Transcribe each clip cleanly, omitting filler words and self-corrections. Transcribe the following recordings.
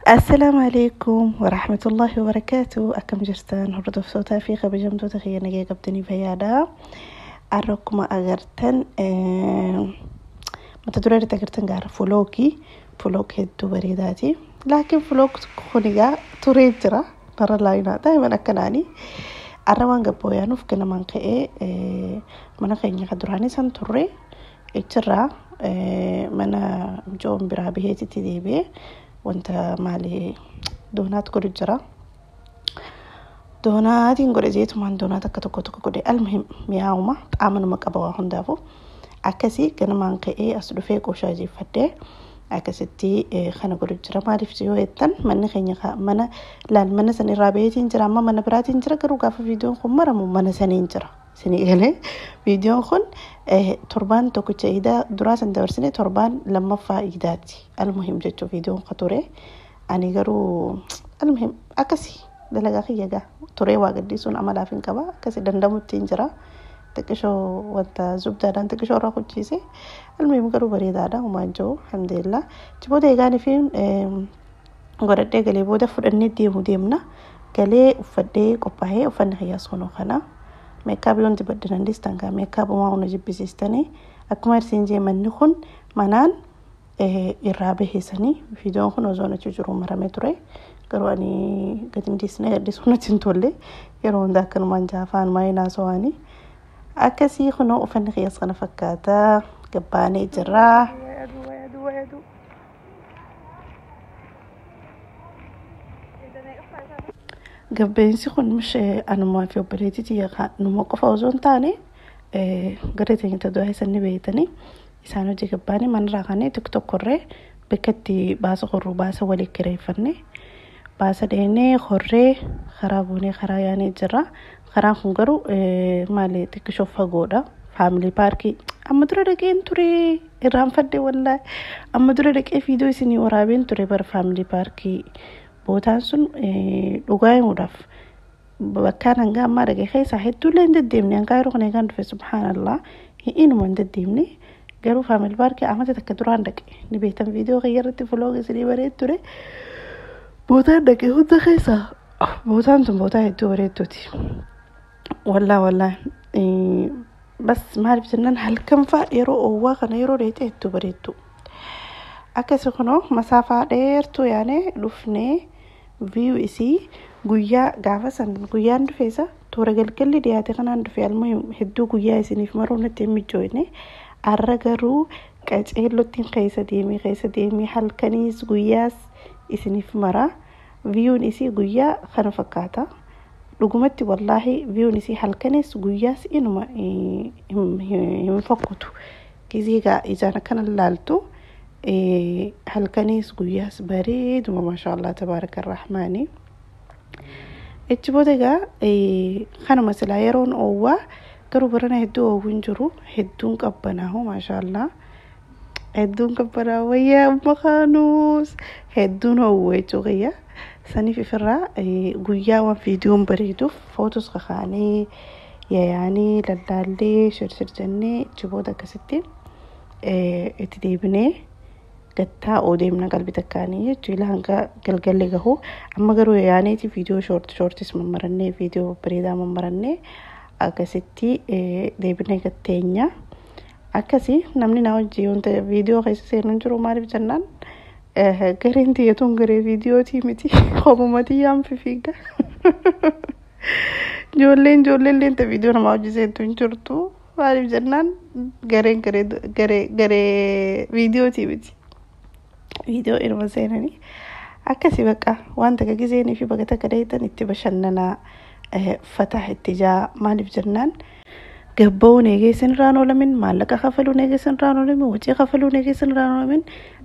السلام عليكم ورحمة الله وبركاته. أكم جرتان هردو صوتا في خبجمتو تخيل نجي قبتني فيادا أروكم أجرتن متدري تجرتن قار فلوك هدو بريداتي لكن فلوك خنيجا تريترا مرة لاينا دائما أكناني أروان قبويانو فكنا منقئ منا خيني قدراني سنتوري إترا منا جوم برابيهتي تديبي وانت مالي دونات كل جرا دونات ينقل زيت من دونات كتوكو كده المهم مياوما عملوا مكابوا هندافو أكسي كنا مانقي أصل فيك وشاجي فده أكستي خنا كل جرا ما عرفت يو إتن من خيني منا لا من سني رابعين جرا ما من براتين جرا كرو كافي فيديو خمرة من سنين جرا سني إله فيديو خن تربان توكو تيدا دراسة دورسني تربان لما فايداتي المهم جتو فيديو خطوري أني قرو المهم أكسي دلقا خيجا توري واقد دي سون عملا فين كبا أكسي دندمو تنجرا تكشو وانت زبدا دان تكشو راكو تشيسي المهم قرو بريدادا وما جو الحمد لله جبو ديغاني فين قرد ديغالي بودا فرني ديمو ديمنا قالي ufadde qophaa'ee uffanni hiyyaas kunoo kana meekaabii wanti baddan distan ka meekaabii waa una jibbisiistanii akkuma arsiinjee manni kun manaan irraa baheesanii viidiyoon kun osoon achi jiru maramee ture garuu ani gatiin disnee gaddiisuun achi hin tolle yeroo hundaa akkanumaan jaafaan maayinaa so'anii akkasii kunoo uffanni hiyyaas kana fakkaata gabbaanee jirraa. قبينسي خن مش أنا ما في أوبريتي تيجا نموقف أوزون تاني قريت إن تدوها سنة بيتني إسانو جي قباني من راغاني تيك توك كوري بكتي باس خرو باس ولي كري فني باس ديني خوري خرابوني خراياني جرا خران خنقرو مالي تيك شوفها قودا فاميلي باركي أما درا دقين توري إرام فدي والله أما درا دقين فيديو سيني ورابين توري بار فاميلي باركي بوتان سن دوغاي موداف بكان انغا ما دغه خيسا هدو لين دديمني ان كايرو خني كان في سبحان الله انو من دديمني غيرو فاميل باركي احمد تكدران دك ني بيتم فيديو غيرت فلوغ سري بريت توري بوتان دك هو خيسا بوتان سن بوتا هدو بريتوتي والله بس ما عرفت ان هل كم فا يرو او خنا يرو ريت هدو بريتو أكسي خنو مسافة ديرتو يعني لفني فيو إسي قويا قافة قويا ندفيسا تورا قلقلي دياتي خنا ندفي المهم هدو قويا إسيني في مرونة تيمي جويني أرقرو كاجئل لطين خيسا ديمي حل كنيس قوياس إسيني في مرا فيو نسي قويا خنا فكاتا لقمتي والله فيو نسي حل كنيس قوياس إنما هم فكتو كيزيغا إجانا كان اللالتو هالكنيس قياس بريد وما شاء الله تبارك الرحمن اتبودغا خانو مثلا يرون اووا قرو برنا هدو وينجرو هدون قبناهو ما شاء الله هدون قبنا ويا مخانوس هدون هو توغيا سني في فرا قيا وفيديو بريدو فوتوس خخاني يعني لالالي شرشر جني اتبودغا ستي اتديبني قطع وديمنا قلبي تكانية جيلا هنگا قلقل لغهو اما قرو يعني تي فيديو شورت اسم مرنة فيديو بريدا مرنة اكسيتي ديبنا قطعينيا اكسي نمني ناو جيون تا فيديو خيس سيرن جرو ماري بجنان قرين تيتون قري فيديو تي متي خوبومتي يام في فيقا جولين لين تا فيديو نماو جيسين تنجرتو ماري بجنان قرين قري فيديو تي متي فيديو إنما زينني أكسي بقى وانت كجزيني في بقى تكريتا نتبشننا فتح اتجاه مالي بجنان قبو نيجي سنرانو لمن مالك خفلو نيجي سنرانو لمن وجي خفلو نيجي سنرانو لمن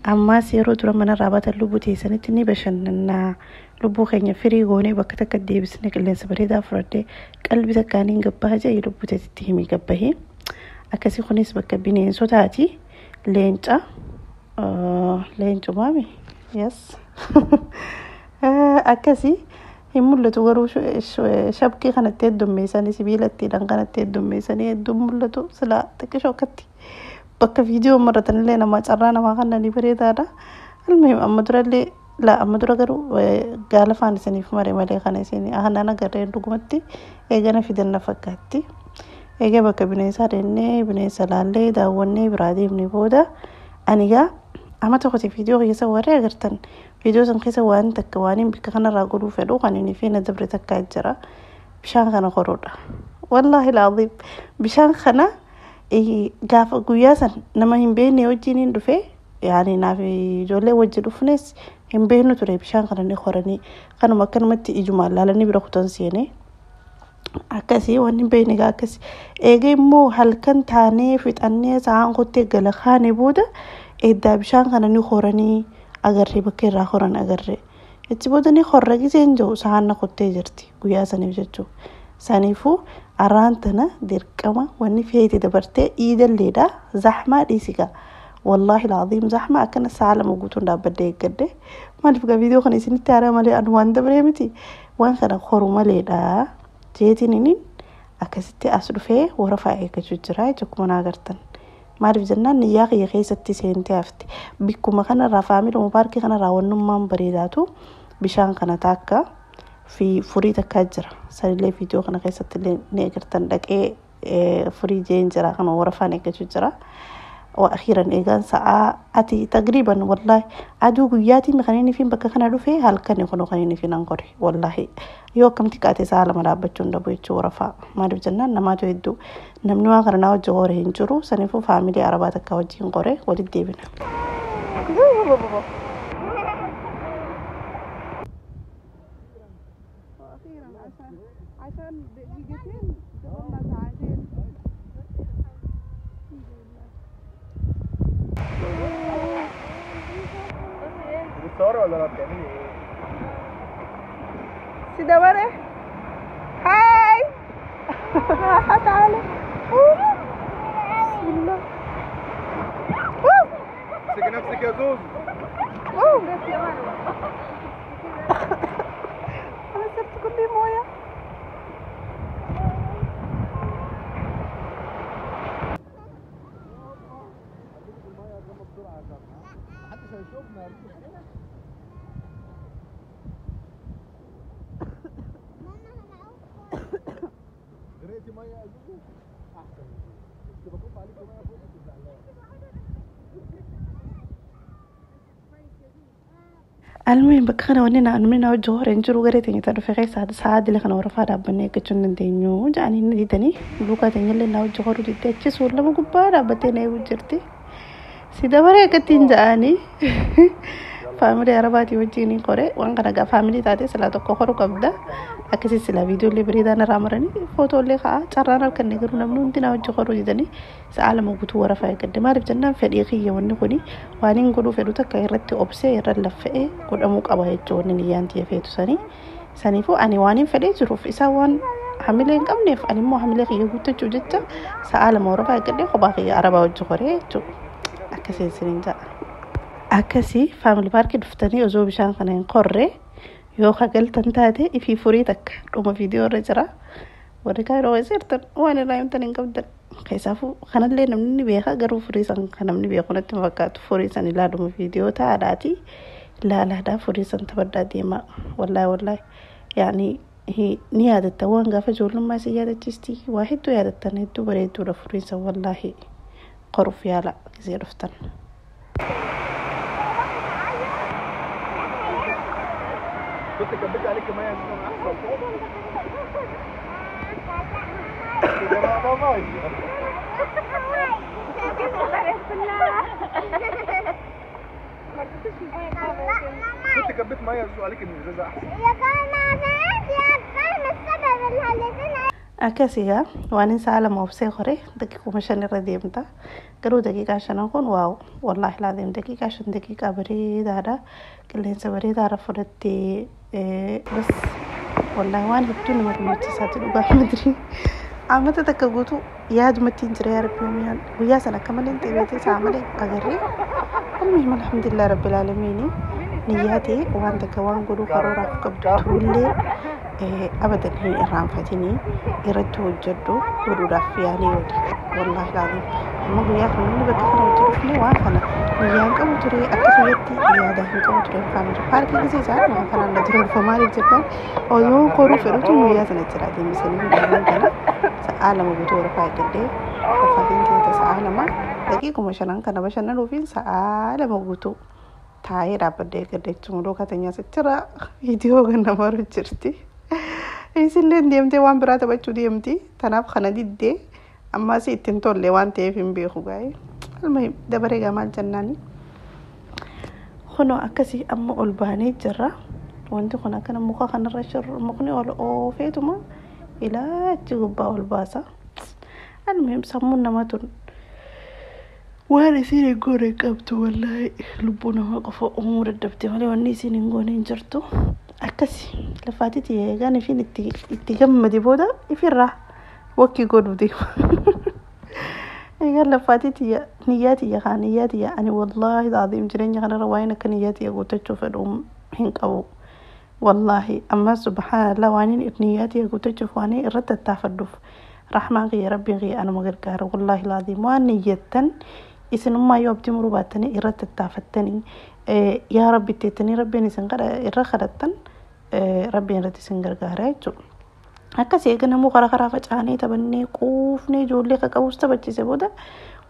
أما سيرو درمنا رابط اللبو تيساني تني بشننا لبو خيني فريقوني بقى تكدي بسنك اللي سبريدا فردي قلبي تكاني قبها جاي لبو تتهمي قبهي أكسي خنيس بقى بينين صوتاتي لينجا لينجو مامي يس أكسي هيمولة تورو شبكي خانت تدوم ميساني سبيلة تيران خانت تدوم ميساني يدوم مولة تو سلا تكشو كتي بقى فيديو مرة لينا ما ترانا ما خانا نبريد هذا المهم أما ترى لي لا أما درا قرو قال فاني سني في مرة مالي خاني سني أنا قرين رقمتي إيجانا في دنا فكاتي إيجا بك بنيسا رني بنيسا لالي داوني برادي بني بودا أنيجا أما تاخذي فيديو غيسا وري أغرتن فيديو سنخيسا وان تكوانين بك خنا راقلو فلو خانيني فينا دبرتك كاجرا بشان خنا خرودا والله العظيم بشان خنا قاف قياسا نما هم بيني وجينين دفي يعني نافي جولي وجه دفنس هم بينو تري بشان خنا نخورني خنا ما كان متي إجمال لالني برخطان سيني akkasii wanni beekni akkasii eega immoo halkan taanee fixannee sa'aan qottee gala kaane booda eddaa bishaan kana ni horanii agarree bakka irraa horan agarree itti booda ni horra giseen jiru sa'aan na qottee jirti guyyaa saniif jechuudha saniifuu arraan tana dirqama wanni feeti dabartee iidalleedha zahmaa dhiisiga wallahi العظيم زحمة أكن سالة موجودون دابدي قدّه ما نفقا فيديو خني سنتي على مالي أنوان دبريمتي وان خنا خورو مالي دا جيتينين akkasitti as dhufee warafaa eeggachuu jira jechuudha agartan maaliif jennaan yaaqii keessatti seentee hafte bikkuma kanarraa faamilii paarkii kanarraa wannummaan bareedaatu bishaan kana taakka fi furii takkaa jira sanilee viidiyoo kana keessatti ni agartan dhaqee furii jeen jira kana warafaan eeggachuu jira وأخيرا إيجان ساعة أتي تقريبا والله عدو قياتي مخانيني فين بكا خنا دفي هل كان يكونوا خانيني فين أنقري والله يو كم تكاتي ساعة لما لابتشون دبو يتشو رفا ما دو جنان نما جو يدو نمنوا غرنا وجوهر هنجرو سنفو فاميلي عرباتك كوجين قري ولد ديبنا عشان دقيقتين قبلنا ساعتين بتصوري ولا لا بتعملي ايه؟ سيدا وري هاي تعالى بسم الله امسكي نفسك يا زوزو انا صرت كلي مويه محدش هيشوفنا غرقتي ميه يا زوزو احسن كنت بكب عليكي ميه فوق كنت زعلان المهم بكخنا وننا أنمنا وجوهر إنجرو غريتني تعرف غير ساعد اللي خنا ورفع ربنا كتشون ندينيو جاني نديتني لوكا تنيل لنا وجوهر وديتي تشيس ولا ما كبارة بتينا وجرتي سيدا برا كتين جاني family arabati wajjini qore waan kana ga family taate sila tokko horu qabda akkasi sila video le bariidana ramarani photo le kha carrana kan negaru namnu intina wajji horu didani saala magutu warafa gadde maarif jannan fedhi khiyya wanni kuni waanin godu fedu takka irratti obse irra lafee godamu qaba jechuun ni yanti feetu sanifu ani waanin fedhi jiruf isa waan hamileen qabneef ani mo hamilee khiyya guttachuu jecha saala mawrafa gadde khoba khiyya araba wajji hore jechuun akkasi sininja akkasi family park dhuftanii osoo bishaan kana hin qorre yoo kagaltan taate ifi furii takka dhuma viidiyoo irra jira warri kaayiroo weesirtan waan irraa himtan hin qabdan keessaafu kanallee namni beeka garuu furii san kan namni beeku natti fakkaatu furii san ilaaluma viidiyoo taadhaati ilaalaadhaa furii san tabaddaa deema wallahi yaani ni yaadatta waan gaafa ijoollummaa isin yaadachiisti waa hedduu yaadattan hedduu bareedduudha furii san wallahi qoruuf yaala gisee dhuftan كنت كبيت عليك ميه من احسن كنت كبيت ميه يزوق عليك من الازازه احسن يا السبب اللي أكاسيها وأنا سألة موبسي خوري دقيقة مشان الرديمتا قالوا دقيقة عشان أكون واو والله العظيم دقيقة عشان دقيقة بريد هذا كلين سبريد هذا فردتي بس والله وانا هبتوني ما كنت ساتل وباح مدري عملت تكقوتو ياد متين جري يا رب يوميان ويا سنة كمان انت بيتي تعملي أجري المهم الحمد لله رب العالمين نياتي وان تكوان قولوا قرورا فكبتولي أبدا هي إرام فتني إردت وجدوا ورود فياني ودي والله العظيم أما بياخذ مني بكفنا وتروحني وأنا niyyaan qabu ture akkasumatti yaada hin qabu ture faamilii paarkii gisee isaan waan kanaan na dura dhufa maaliif jennaan osoo koruu fedhutu guyyaa sana jira deemisanii midhaan kana sa'a lama guutuu warra faayidadhee uffaatiin keessa sa'a lama daqiiquma shanan kana bashannanuufiin sa'a lama guutuu taa'ee dhaabbadhee gaddeechuun dhookatanyaa sichira viidiyoo kan namarra jirti. Isillee deemtee waan biraa taphachuu deemti tanaaf kana diddee ammas ittiin tolle waan ta'eef hin beeku gaa'e. Alma dabaree gamal jennaani. Kunoo akkasii amma ol baanee jirra. Wanti kun akkana muka kanarra shirru mukni ol oofeetuma ilaachi gubbaa ol baasa. Alma sammuun nama tun waan isin hin goone qabdu wallahi lubbuu nama qofa uumuu daddabde malee wanni isin hin goone hin jirtu. Akkasii lafaatitti eegaan ifiin itti gammade booda ifirraa wakkii godhu deema. Eegaan lafaatitti niyyaati ani wallahi dhaadhiim jireenya kanarra waa'een akka niyyaati guuttachuu fedhu hin qabu. Wallahi amma subhaanallah waan niyyaati guuttachuuf waan irratti tattaafadhuuf rahmaan qiyya rabbiin qiyya anuma gargaara wallahi dhaadhiim waan niyyattan isinummaa yoo abdii muruu baattanii irratti tattaafattanii yaa rabbi teettanii rabbiin isin irra kadhattan rabbiin irratti isin gargaara jechuudha. Akkasii eega namuu karaa facaanee taphannee quufnee ijoollee qaqqabus taphachiise booda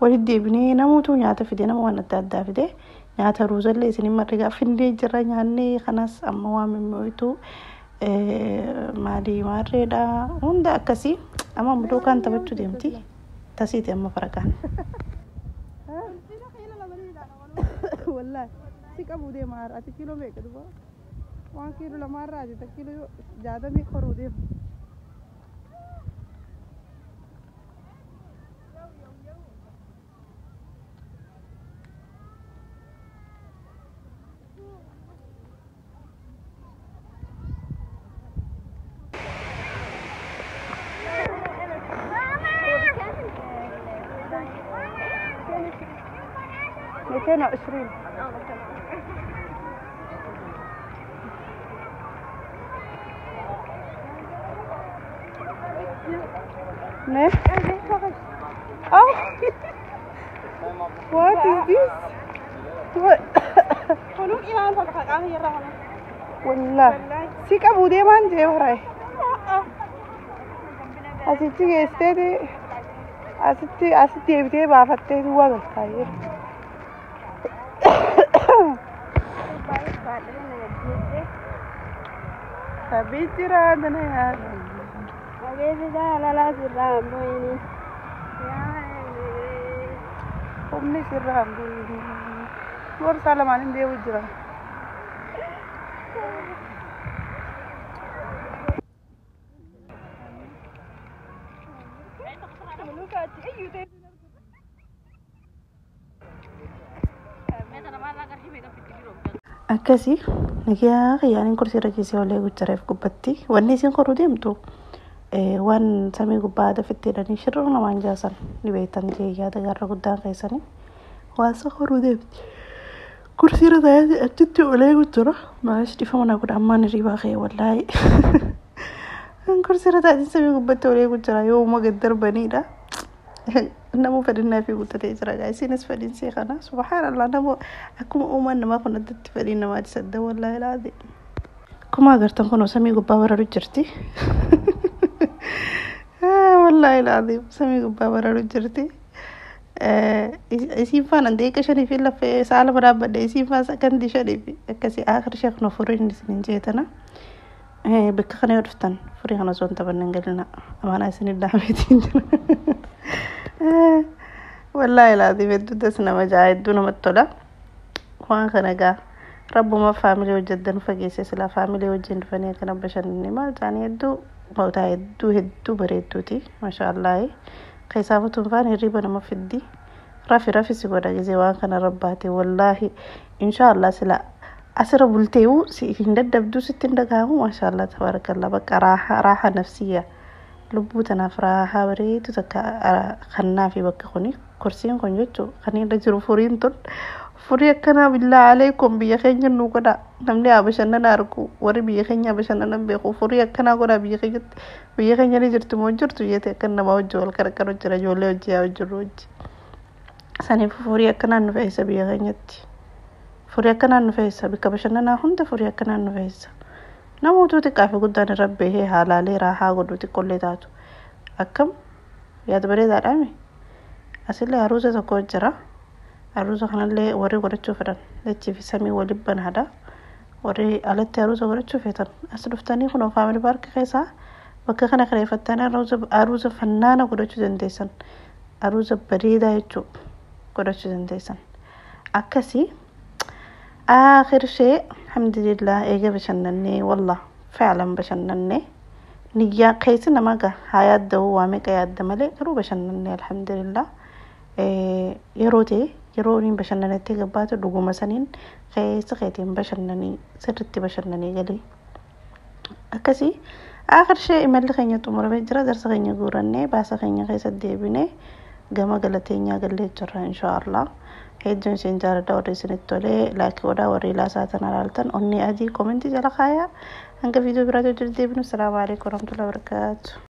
walitti deebinee namuutu nyaata fide nama waan adda addaa fide nyaata ruuzallee isin marrigaa findee jira nyaannee kanas amma waan mimmiitu maalii maarreedha hunda akkasii amma mudoo kan taphachuu deemti tasiiti amma farakaan. Wallahi si qabu deema ati kiiloo meeqa dhufa waan kiiloo lamaarraa ati kiiloo 60 koruu deema. مئتين وعشرين Ne? Oh! What is this? What? Wallah. Si qabu deemaan jee horay. Asitti geessitee asitti deebitee baafattee duwwaa galtaayee. Tapi cerah dana ya. Oke sudah lala siram ini. Ya ini. Omni siram ini. Luar salamanin dia ujra. Akkasii nagaa yaaniin kursi irra keessee olee guchareef gubbatti wanni isin koruu deemtu waan samii gubbaa dafitteedhanii shirroo namaan jaasan ni beektan jee yaada gaarra guddaan keessanii waan isa koruu deemti kursi irra taa'ee achitti olee guchara maash dhifa mana godha ammaan hirribaa ka'e wallaahi kursi irra taa'ee samii gubbatti olee guchara yoo uuma gad darbaniidha. Namu fedhinnaa fi guuttatee jira isinis fedhinsee kana subhaanallah namu akkuma uumaan namaa kun addatti fedhiin namaati sadda wallaahi laade akkuma agartan kun samii gubbaa bararu jirti wallaahi laade samii gubbaa bararu jirti isiin faana deeqa shanii fi laffee saala baraabbadhe isiin faana kan dishanii fi akkasii aakhir sheekh no furiin isin jeetana bakka kana yoo dhuftan furii kana osoo hin taphanne galina amaanaa isin dhaameetiin jira. Wallahi laazim hedduutas nama ja'a hedduu namatti tola waan kana gaa rabbuma faamilii hojjeddan fageesse silaa faamilii wajjin dhufanii akkana bashannanne maal ta'anii hedduu bareedduuti maashaallah keessaa futuun faan hirriba nama fiddi rafi si godha gisee waan kana rabbaate wallahi inshaallah silaa asira bulteewu si hin daddabduu sitti hin dhagaamu maashaallah tabarakallah bakka raaha nafsiyya lubbuu tanaaf raahaa bareedu takka kannaa fi bakka kuni kursiin kun jechuun kan irra jiru furiin tun furii akkanaa billaa alaykum biyya keenya nu godha namni bashannana argu warri biyya keenya bashannanan beeku furii akkanaa godha biyya keenya ni jirtu moo jirtu jeete akkan nama wajji wal qarqaru jira ijoollee hojii yaa hojjiru hojii saniif furii akkanaan nu fe'isa biyya keenyatti. Furii akkanaan nu fe'isa bakka bashannanaa hunda furii akkanaan nu fe'isa. Namoota xiqqaa fi guddaan irra bahee haalaalee raahaa godhu xiqqollee taatu. Akkam yaada bareedaadhaami. Asillee haruusa tokko jira. Haruusa kanallee warri godhachuu fedhan dachii fi samii waliin banaadha. Warri alatti haruusa godhachuu fedhan as dhuftanii kun faamilii paarkii keessaa bakka kana kireeffattanii haruusa fannaana godhachuu dandeessan. Haruusa bareedaa jechuudha godhachuu dandeessan. Akkasii آخر شيء الحمد لله إيجا بشنني والله فعلا بشنني نيجا قيسنا ماجا حياة دو وامك يا دملي كرو بشنني الحمد لله يروني بشنني تجبات دوغو مسنين قيس قيتين بشنني سرتي بشنني قالي أكسي آخر شيء ملي خيني تمر بجرا درس خيني قرني باس خيني قيس الديبني قام قلتين يا قلت جرا إن شاء الله هيدون سنجار دوري سنتولي لايك ودا وري لا ساتنا لالتن أني أدي كومنتي جلا خايا أنك فيديو برادو جلدي بنو السلام عليكم ورحمة الله وبركاته.